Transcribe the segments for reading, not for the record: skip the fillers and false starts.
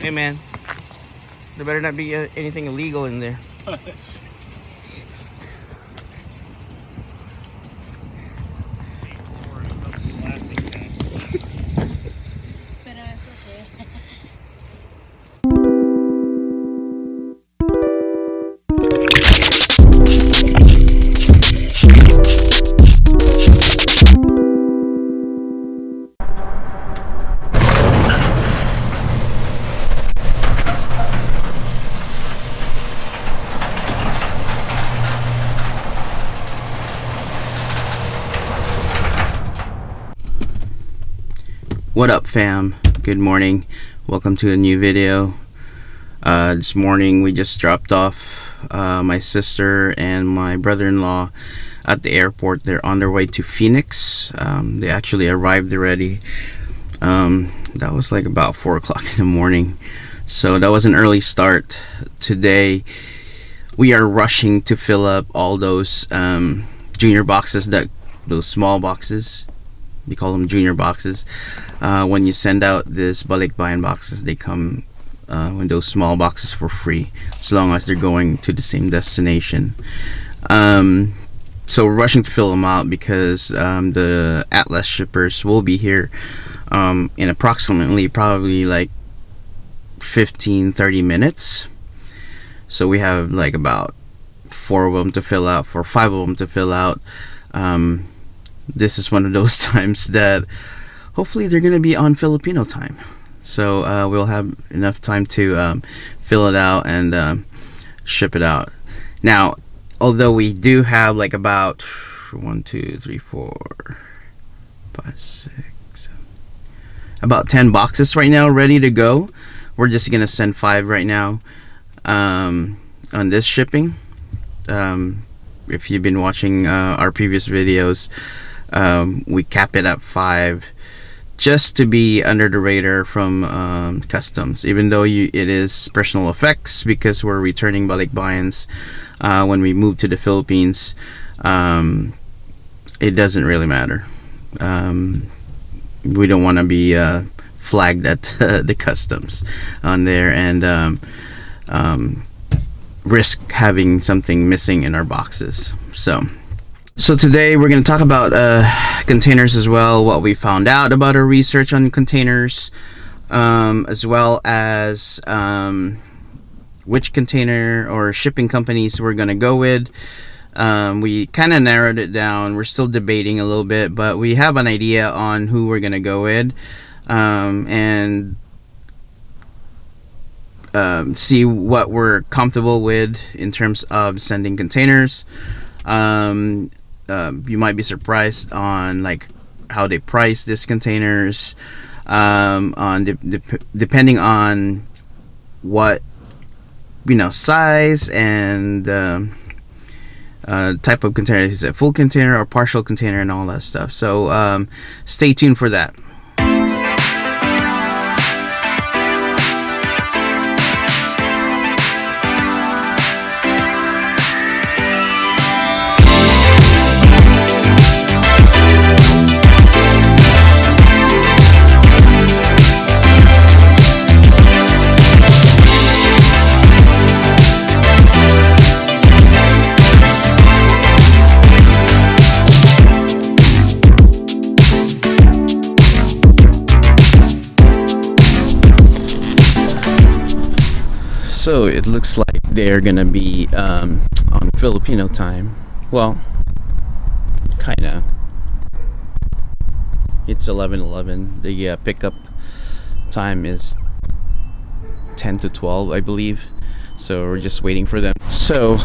Hey man, there better not be anything illegal in there. What up fam, good morning, welcome to a new video. This morning we just dropped off my sister and my brother-in-law at the airport. They're on their way to Phoenix. They actually arrived already. That was like about 4 o'clock in the morning, so that was an early start. Today we are rushing to fill up all those junior boxes, those small boxes. We call them junior boxes. When you send out this balikbayan boxes, they come in those small boxes for free, as long as they're going to the same destination. So we're rushing to fill them out because the Atlas shippers will be here in approximately probably like 15-30 minutes. So we have like about 4 of them to fill out, 5 of them to fill out. This is one of those times that hopefully they're gonna be on Filipino time, so we'll have enough time to fill it out and ship it out. Now, although we do have like about 1, 2, 3, 4, 5, 6, 7, about 10 boxes right now ready to go, we're just gonna send 5 right now on this shipping. If you've been watching our previous videos, we cap it at 5 just to be under the radar from customs, even though it is personal effects, because we're returning balikbayans when we move to the Philippines. It doesn't really matter. We don't want to be flagged at the customs on there and risk having something missing in our boxes. So today we're going to talk about containers as well, what we found out about our research on containers, as well as which container or shipping companies we're going to go with. We kind of narrowed it down. We're still debating a little bit, but we have an idea on who we're going to go with, and see what we're comfortable with in terms of sending containers. You might be surprised on like how they price these containers, depending on what size and type of container. Is it full container or partial container and all that stuff? So stay tuned for that. So it looks like they're gonna be on Filipino time. Well, kinda. It's 11:11. The pickup time is 10 to 12, I believe. So we're just waiting for them. So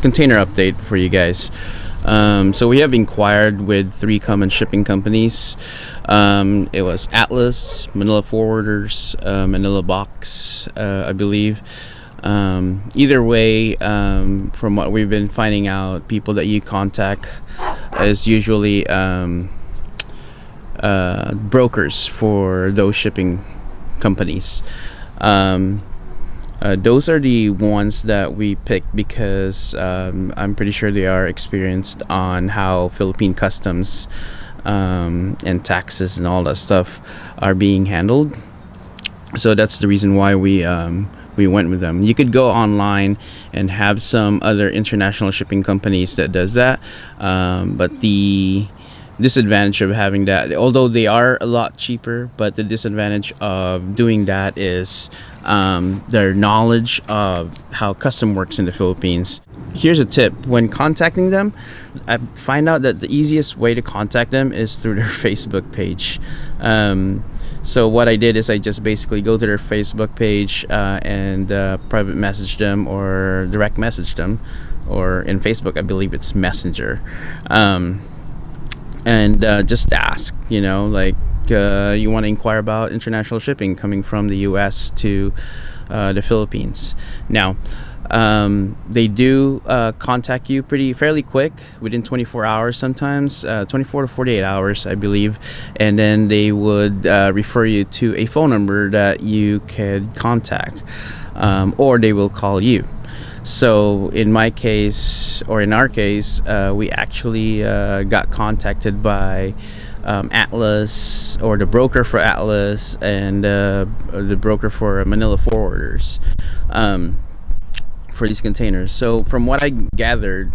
container update for you guys. So we have inquired with 3 common shipping companies. It was Atlas, Manila Forwarders, Manila Box, I believe. Either way, from what we've been finding out, people that you contact is usually brokers for those shipping companies. Those are the ones that we picked because I'm pretty sure they are experienced on how Philippine customs and taxes and all that stuff are being handled. So that's the reason why we went with them. You could go online and have some other international shipping companies that does that, but the disadvantage of having that, although they are a lot cheaper, but the disadvantage of doing that is their knowledge of how custom works in the Philippines. Here's a tip: when contacting them, I find out that the easiest way to contact them is through their Facebook page. So what I did is I just basically go to their Facebook page and private message them or direct message them, or in Facebook I believe it's Messenger, and just ask, like, you want to inquire about international shipping coming from the US to the Philippines. Now, they do contact you fairly quick, within 24 hours sometimes, 24 to 48 hours I believe, and then they would refer you to a phone number that you could contact, or they will call you. So in my case, or in our case, we actually got contacted by Atlas, or the broker for Atlas, and the broker for Manila Forwarders, for these containers. So from what I gathered,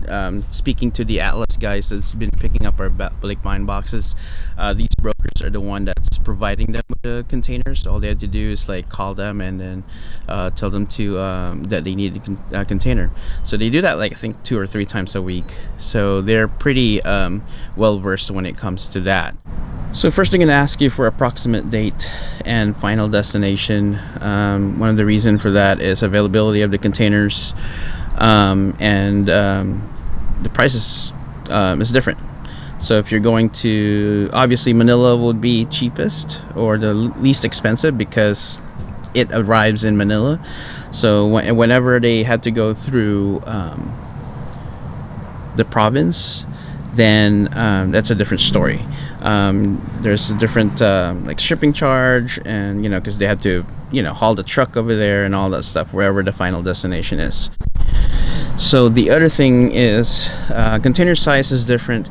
speaking to the Atlas guys that's been picking up our Blake Mine boxes, these brokers are the one that's providing them with the containers. All they had to do is like call them and then tell them to that they need a container. So they do that like I think 2 or 3 times a week. So they're pretty well versed when it comes to that. So first, I'm going to ask you for approximate date and final destination. One of the reasons for that is availability of the containers, and the price is different. So if you're going to, obviously Manila would be cheapest or the least expensive because it arrives in Manila. So whenever they had to go through the province, then that's a different story. There's a different like shipping charge, and because they had to haul the truck over there and all that stuff wherever the final destination is. So the other thing is container size is different,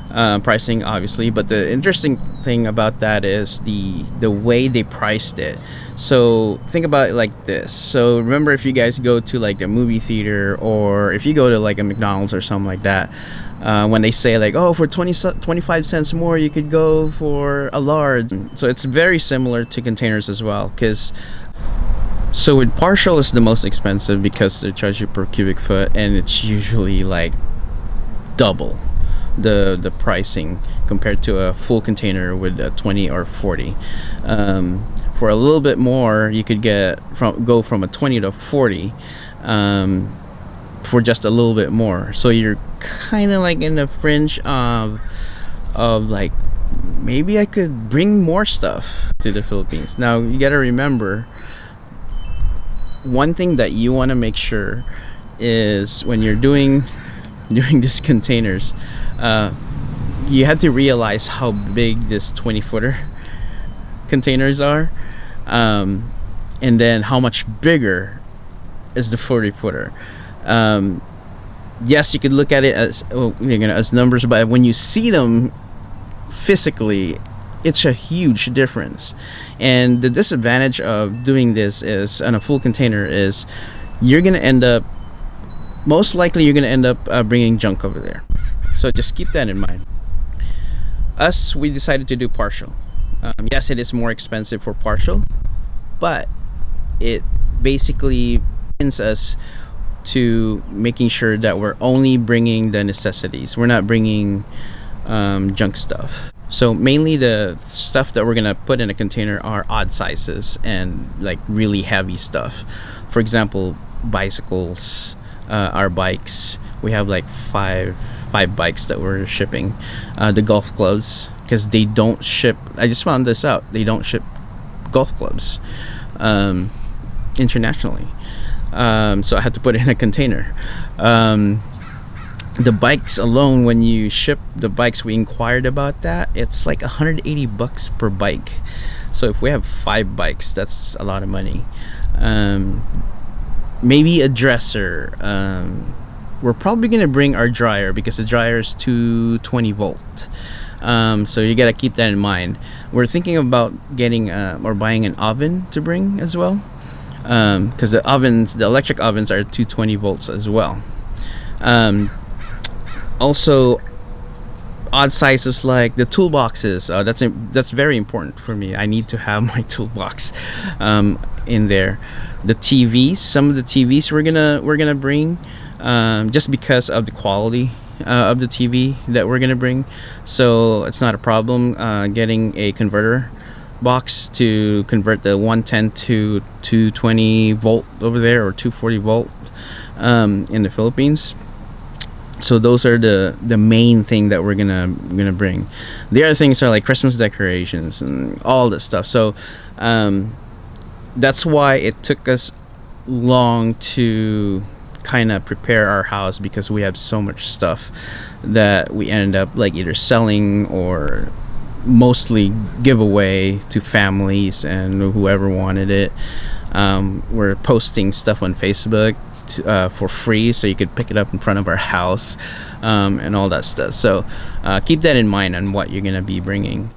pricing obviously, but the interesting thing about that is the way they priced it. So think about it like this. So remember, if you guys go to like a movie theater, or if you go to like a McDonald's or something like that, when they say like, oh, for 25 cents more you could go for a large. So it's very similar to containers as well, because so with partial is the most expensive because they charge you per cubic foot, and it's usually like double the pricing compared to a full container with a 20 or 40. For a little bit more you could go from a 20 to 40 for just a little bit more. So you're kind of like in the fringe of like, maybe I could bring more stuff to the Philippines. Now you got to remember one thing that you want to make sure is when you're doing these containers, you have to realize how big this 20-footer containers are, and then how much bigger is the 40-footer. Yes, you could look at it as as numbers, but when you see them physically, it's a huge difference. And the disadvantage of doing this is on a full container is most likely you're gonna end up bringing junk over there. So just keep that in mind. We decided to do partial. Yes, it is more expensive for partial, but it basically brings us to making sure that we're only bringing the necessities. We're not bringing junk stuff. So mainly the stuff that we're gonna put in a container are odd sizes and like really heavy stuff. For example, bicycles, our bikes. We have like five bikes that we're shipping. The golf clubs, because they don't ship, I just found this out, they don't ship golf clubs internationally. So I had to put it in a container. The bikes alone, when you ship the bikes, we inquired about that, it's like $180 per bike. So if we have 5 bikes, that's a lot of money. Maybe a dresser. We're probably gonna bring our dryer because the dryer is 220 volt. So you gotta keep that in mind. We're thinking about getting or buying an oven to bring as well, because the electric ovens are 220 volts as well. Um, Also, odd sizes like the toolboxes. That's very important for me. I need to have my toolbox in there. The TVs, some of the TVs we're gonna bring, just because of the quality of the TV that we're gonna bring. So it's not a problem getting a converter box to convert the 110 to 220 volt over there, or 240 volt in the Philippines. So those are the main thing that we're gonna bring. The other things are like Christmas decorations and all this stuff. So that's why it took us long to kind of prepare our house, because we have so much stuff that we ended up like either selling or mostly give away to families and whoever wanted it. We're posting stuff on Facebook for free, so you could pick it up in front of our house, and all that stuff. So keep that in mind on what you're gonna be bringing.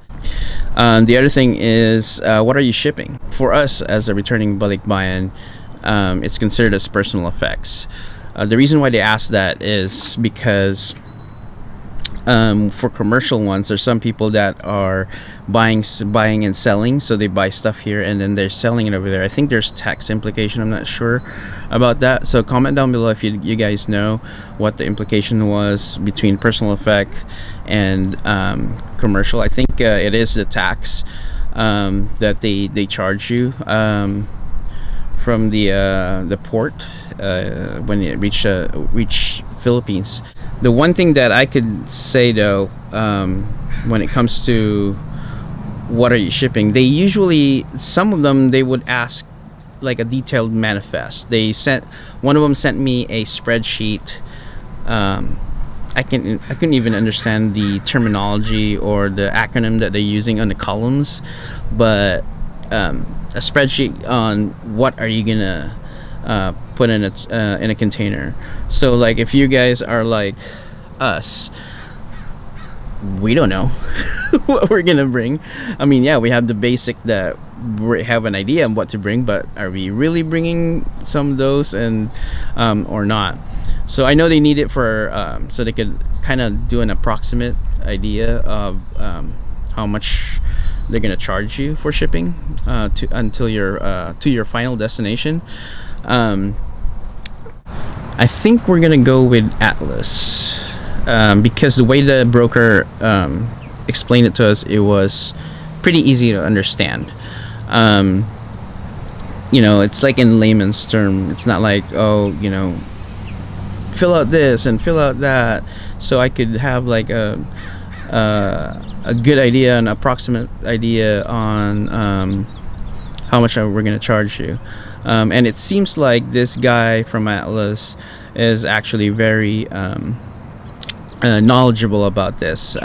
The other thing is, what are you shipping? For us as a returning balikbayan, it's considered as personal effects. The reason why they ask that is because for commercial ones, there's some people that are buying and selling, so they buy stuff here and then they're selling it over there. I think there's tax implication. I'm not sure about that, so comment down below if you guys know what the implication was between personal effect and commercial. I think it is the tax that they charge you from the port when it reach Philippines. The one thing that I could say though, when it comes to what are you shipping, they usually, some of them, they would ask like a detailed manifest. One of them sent me a spreadsheet. I couldn't even understand the terminology or the acronym that they're using on the columns, but a spreadsheet on what are you gonna put in a container. So like if you guys are like us, we don't know what we're gonna bring. I mean, yeah, we have the basic that we have an idea of what to bring, but are we really bringing some of those and or not? So I know they need it for so they could kind of do an approximate idea of how much they're gonna charge you for shipping to your final destination. I think we're gonna go with Atlas because the way the broker explained it to us, it was pretty easy to understand. It's like in layman's term. It's not like, fill out this and fill out that, so I could have like a good idea, an approximate idea on how much we're gonna charge you. And it seems like this guy from Atlas is actually very knowledgeable about this.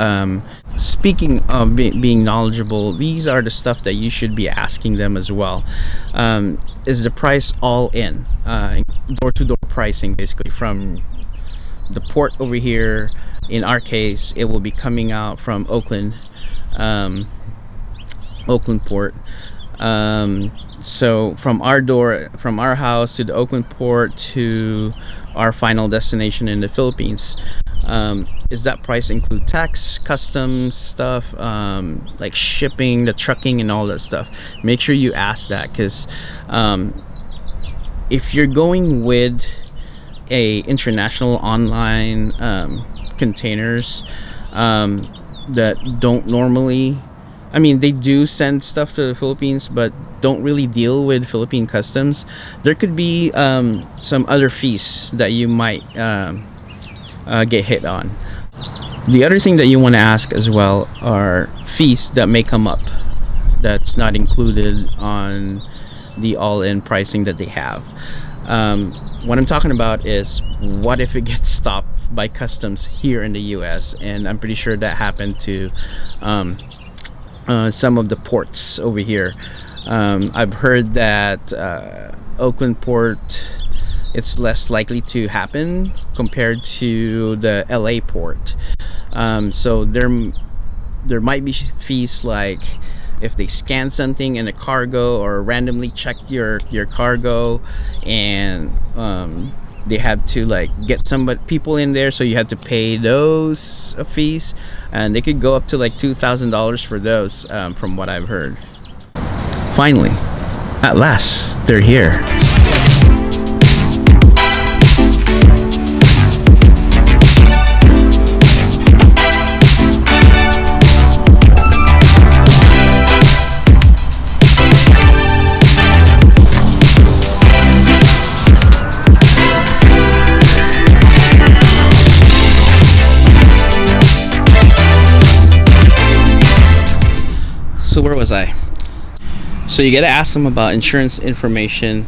Speaking of being knowledgeable, these are the stuff that you should be asking them as well. Is the price all in? Door-to-door pricing, basically, from the port over here. In our case, it will be coming out from Oakland port. So from our house to the Oakland port to our final destination in the Philippines, is that price include tax, customs stuff, like shipping, the trucking and all that stuff? Make sure you ask that, because if you're going with a international online containers that don't normally, I mean, they do send stuff to the Philippines but don't really deal with Philippine customs, there could be some other fees that you might get hit on. The other thing that you want to ask as well are fees that may come up that's not included on the all-in pricing that they have. What I'm talking about is, what if it gets stopped by customs here in the US? And I'm pretty sure that happened to some of the ports over here. I've heard that Oakland port, it's less likely to happen compared to the LA port. So there might be fees like if they scan something in a cargo or randomly check your cargo, and they had to like get people in there, so you had to pay those fees, and they could go up to like $2,000 for those, from what I've heard. Finally, at last, they're here. So where was I? So you got to ask them about insurance information.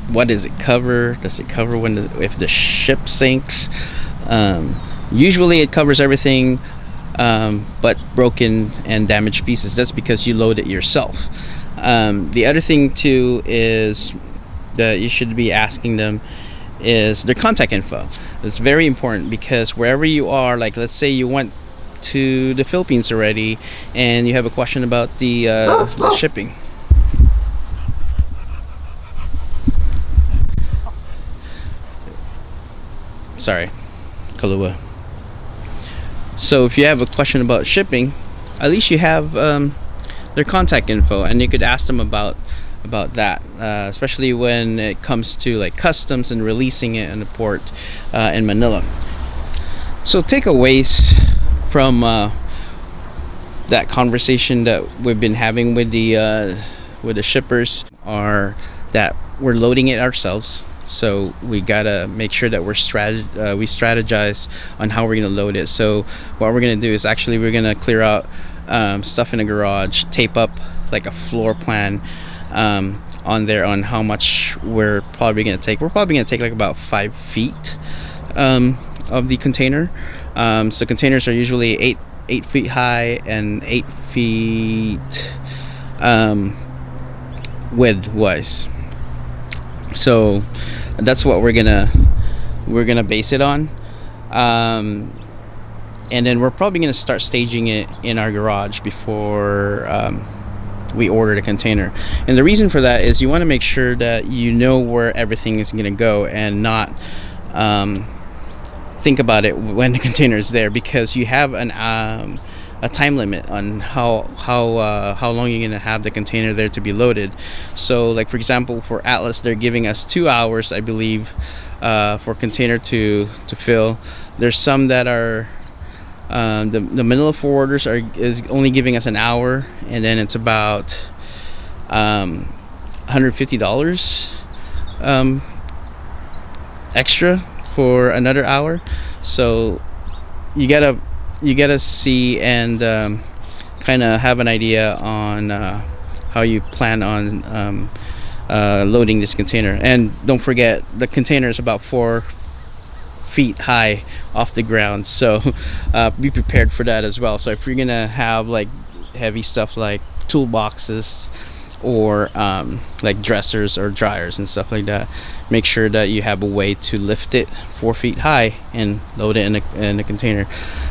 What does it cover? Does it cover if the ship sinks? Usually it covers everything, but broken and damaged pieces. That's because you load it yourself. The other thing too is that you should be asking them is their contact info. It's very important, because wherever you are, like let's say you went to the Philippines already and you have a question about the shipping. Sorry, Kalua. So if you have a question about shipping, at least you have their contact info, and you could ask them about that, especially when it comes to like customs and releasing it in the port in Manila. So takeaways from that conversation that we've been having with the shippers are that we're loading it ourselves, so we gotta make sure that we strategize on how we're gonna load it. So what we're gonna do is actually we're gonna clear out stuff in the garage, tape up like a floor plan on there on how much we're probably gonna take. We're probably gonna take like about 5 feet of the container. So containers are usually 8 feet high and 8 feet width wise. So that's what we're gonna base it on, and then we're probably gonna start staging it in our garage before we order the container. And the reason for that is you want to make sure that you know where everything is gonna go, and not think about it when the container is there, because you have a time limit on how long you're gonna have the container there to be loaded. So like for example, for Atlas, they're giving us 2 hours, I believe, for container to fill. There's some that are the Manila forwarders is only giving us an hour, and then it's about $150 extra for another hour. So you gotta see and kind of have an idea on how you plan on loading this container. And don't forget, the container is about 4 feet high off the ground, so be prepared for that as well. So if you're gonna have like heavy stuff like toolboxes or like dressers or dryers and stuff like that, make sure that you have a way to lift it 4 feet high and load it in a container.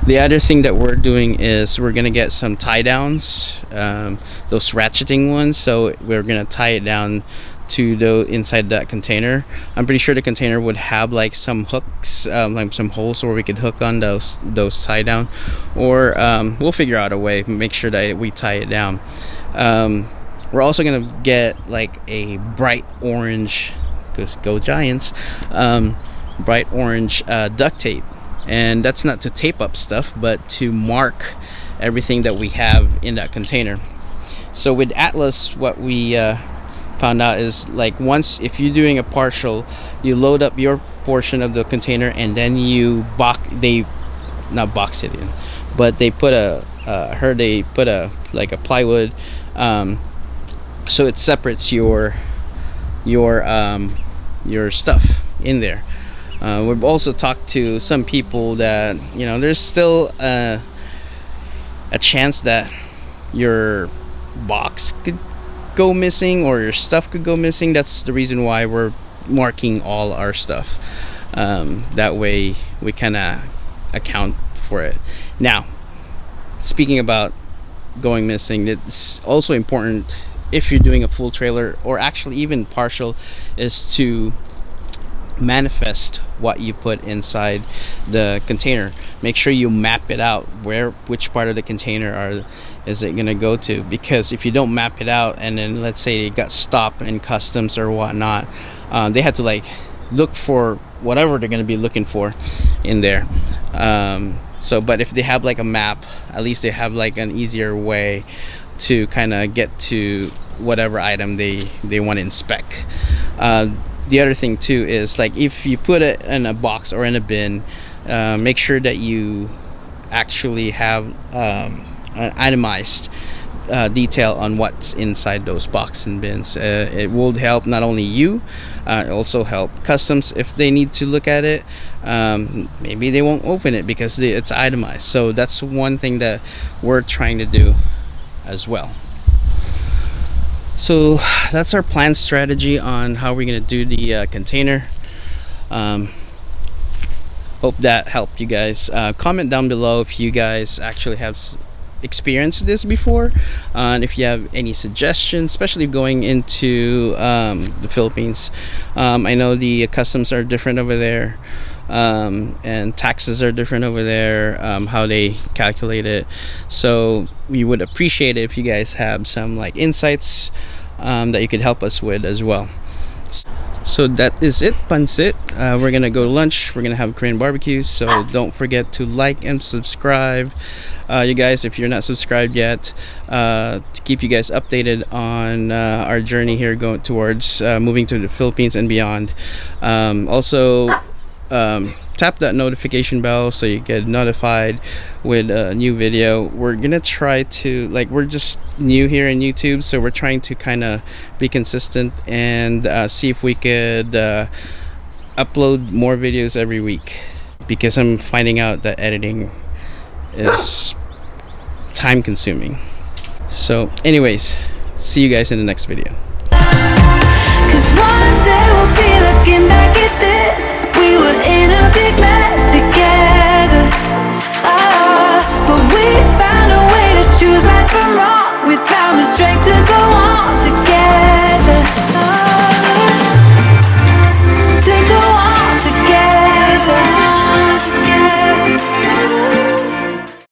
The other thing that we're doing is we're gonna get some tie downs, those ratcheting ones. So we're gonna tie it down to the inside that container. I'm pretty sure the container would have like some hooks, like some holes where we could hook on those tie down, or we'll figure out a way, make sure that we tie it down. We're also gonna get like a bright orange, because go Giants, bright orange duct tape, and that's not to tape up stuff, but to mark everything that we have in that container. So with Atlas, what we found out is like, once if you're doing a partial, you load up your portion of the container, and then you not box it in, but they put like a plywood, so it separates your stuff in there. We've also talked to some people that, you know, there's still a chance that your box could go missing or your stuff could go missing. That's the reason why we're marking all our stuff. That way we kind of account for it. Now, speaking about going missing, it's also important if you're doing a full trailer or actually even partial, is to manifest what you put inside the container. Make sure you map it out, which part of the container is it gonna go to, because if you don't map it out and then let's say it got stopped in customs or whatnot, they have to like look for whatever they're gonna be looking for in there. But if they have like a map, at least they have like an easier way to kind of get to whatever item they want to inspect. The other thing too is, like, if you put it in a box or in a bin, make sure that you actually have an itemized detail on what's inside those boxes and bins. It will help not only you, also help customs if they need to look at it. Maybe they won't open it because it's itemized. So that's one thing that we're trying to do as well. So that's our plan strategy on how we're going to do the container. Hope that helped you guys. Comment down below if you guys actually have experienced this before, and if you have any suggestions, especially going into the Philippines. I know the customs are different over there, and taxes are different over there, how they calculate it. So we would appreciate it if you guys have some like insights that you could help us with as well. So that is it, Pansit. We're gonna go to lunch. We're gonna have Korean barbecue, so don't forget to like and subscribe. You guys, if you're not subscribed yet, to keep you guys updated on our journey here going towards moving to the Philippines and beyond. Also, tap that notification bell so you get notified with a new video. We're gonna try to, like, we're just new here in YouTube, so we're trying to kind of be consistent and see if we could upload more videos every week, because I'm finding out that editing is time consuming. So anyways, see you guys in the next video. 'Cause one day we'll be looking back at this. We were in a big mess.